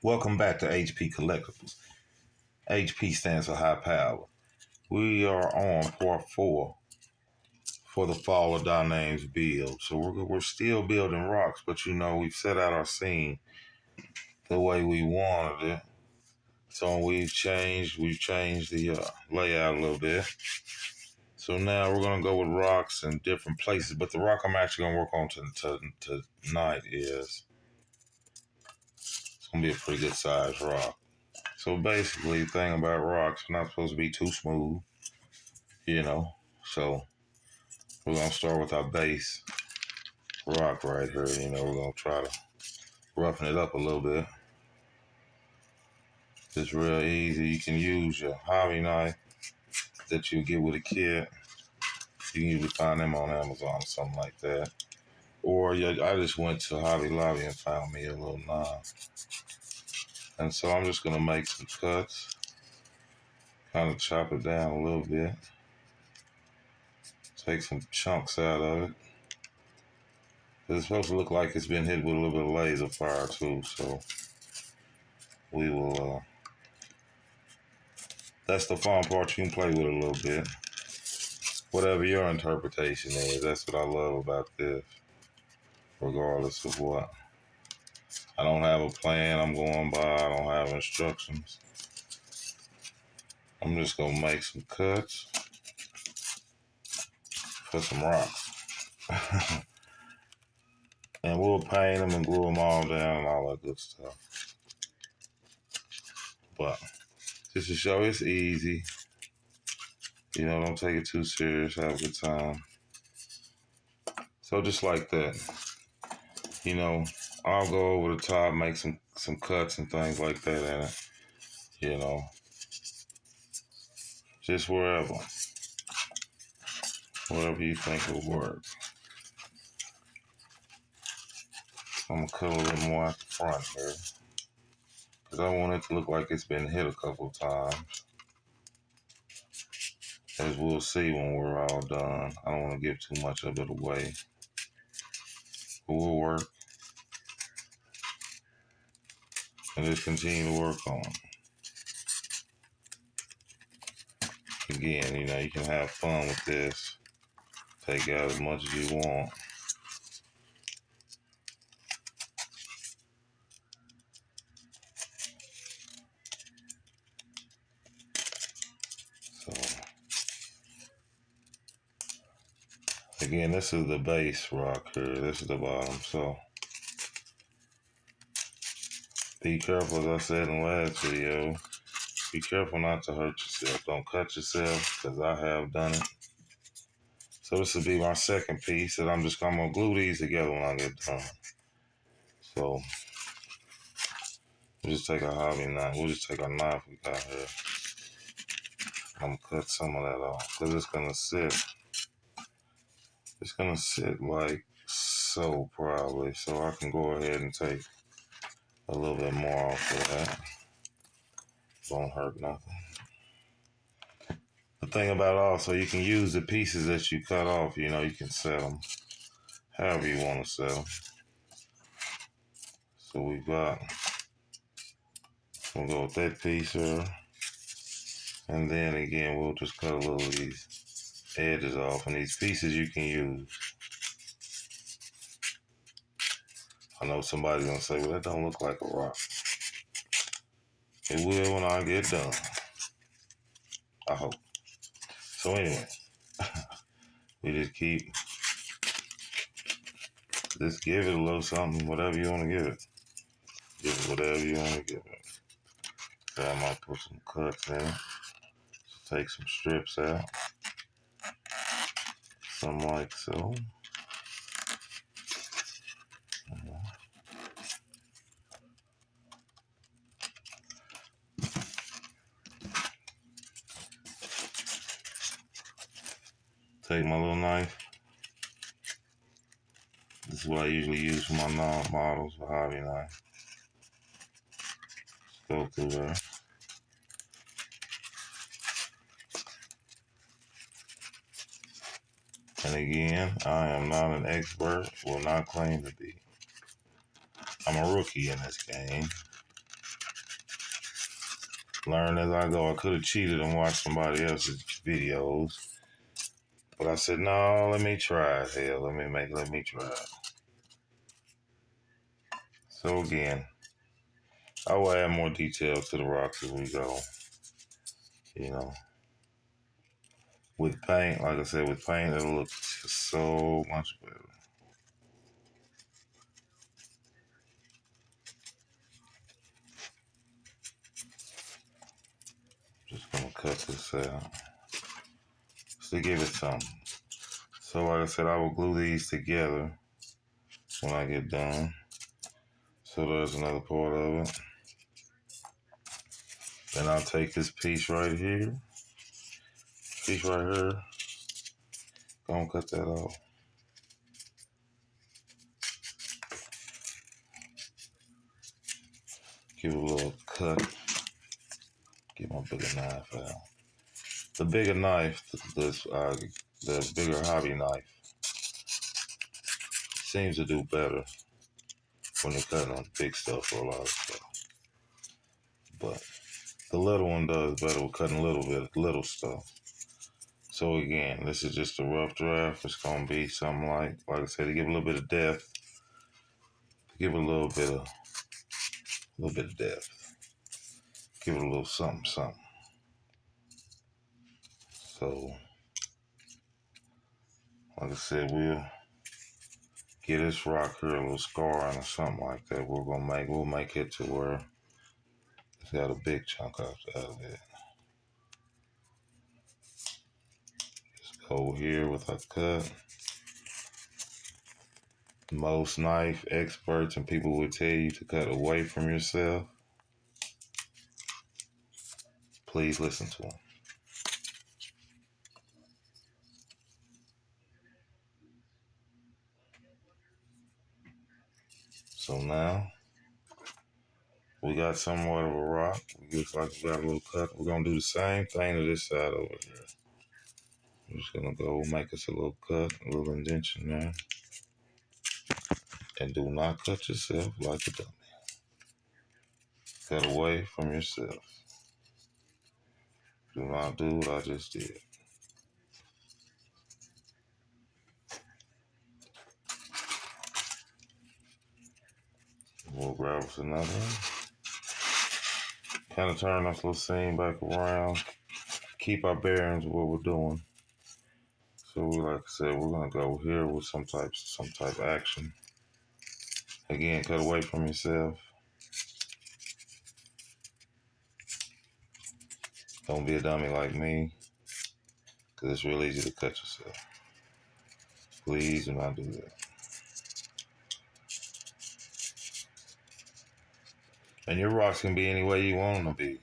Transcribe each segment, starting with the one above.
Welcome back to HP Collectibles. HP stands for high power. We are on part 4 for the Fall of Dynames build. So we're still building rocks, but we've set out our scene the way we wanted it. So we've changed the layout a little bit. So now we're going to go with rocks in different places. But the rock I'm actually going to work on tonight is, it's going to be a pretty good sized rock. So basically, the thing about rocks, they're not supposed to be too smooth, So we're going to start with our base rock right here. We're going to try to roughen it up a little bit. It's real easy. You can use your hobby knife that you get with a kit. You can usually find them on Amazon or something like that. Or I just went to Hobby Lobby and found me a little knife. And so I'm just going to make some cuts. Kind of chop it down a little bit. Take some chunks out of it. It's supposed to look like it's been hit with a little bit of laser fire too, so we will, that's the fun part. You can play with it a little bit. Whatever your interpretation is, that's what I love about this, regardless of what. I don't have a plan I'm going by, I don't have instructions. I'm just gonna make some cuts for some rocks. And we'll paint them and glue them all down and all that good stuff. But just to show it's easy. Don't take it too serious. Have a good time. So just like that. I'll go over the top, make some cuts and things like that in it. Just wherever you think will work. I'm gonna cut a little more at the front here, because I want it to look like it's been hit a couple times. As we'll see when we're all done. I don't want to give too much of it away. But we'll work. And just continue to work on it. Again, you can have fun with this. Take out as much as you want. So, again, this is the base rock here. This is the bottom. So, be careful, as I said in the last video. Be careful not to hurt yourself. Don't cut yourself, because I have done it. So this will be my second piece, and I'm gonna glue these together when I get done. So we'll just take a hobby knife. We'll just take a knife we got here. I'm gonna cut some of that off, because it's gonna sit. It's gonna sit like so, probably. So I can go ahead and take a little bit more off of that. Don't hurt nothing. The thing about also, you can use the pieces that you cut off. You can set them however you want to set them. So we'll go with that piece here. And then again, we'll just cut a little of these edges off. And these pieces you can use. I know somebody's going to say, well, that don't look like a rock. It will when I get done. I hope. So anyway, we just give it a little something, whatever you want to give it. Give it whatever you want to give it. So I might put some cuts in it. So take some strips out. Something like so. Take my little knife. This is what I usually use for my non-models, a hobby knife. Just go through there. And again, I am not an expert, will not claim to be. I'm a rookie in this game. Learn as I go. I could have cheated and watched somebody else's videos. But I said, no, let me try it. Hell, let me try it. So again, I will add more details to the rocks as we go. You know, with paint, like I said, with paint, it'll look so much better. Just gonna cut this out just to give it something. So like I said, I will glue these together when I get done. So there's another part of it. Then I'll take this piece right here. Gonna cut that off. Give it a little cut. Get my bigger knife out. The bigger knife, the bigger hobby knife, seems to do better when you're cutting on big stuff or a lot of stuff. But the little one does better with cutting little stuff. So again, this is just a rough draft. It's gonna be something like I said, to give a little bit of depth, to give it a little bit of depth, give it a little something. So, like I said, we'll get this rock here a little scarring or something like that. We'll make it to where it's got a big chunk out of it. Just go here with a cut. Most knife experts and people will tell you to cut away from yourself. Please listen to them. So now we got somewhat of a rock. It looks like we got a little cut. We're gonna do the same thing to this side over here. I'm just gonna go make us a little cut, a little indentation there. And do not cut yourself like a dummy. Cut away from yourself. Do not do what I just did. We'll grab us another one. Kind of turn this little seam back around. Keep our bearings of what we're doing. So like I said, we're gonna go here with some type of action. Again, cut away from yourself. Don't be a dummy like me, because it's real easy to cut yourself. Please do not do that. And your rocks can be any way you want them to be.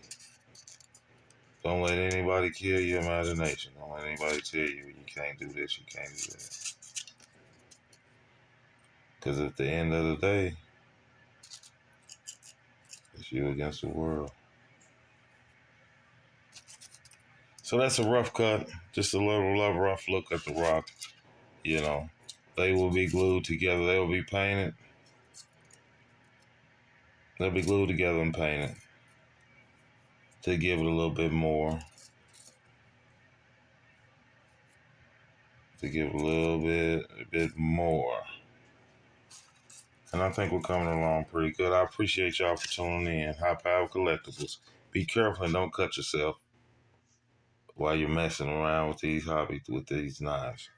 Don't let anybody kill your imagination. Don't let anybody tell you you can't do this, you can't do that. Because at the end of the day, it's you against the world. So that's a rough cut. Just a little rough look at the rock. You know, they will be glued together. They will be painted. They'll be glued together and painted to give it a little bit more. To give it a bit more. And I think we're coming along pretty good. I appreciate y'all for tuning in. High Power Collectibles. Be careful and don't cut yourself while you're messing around with these knives.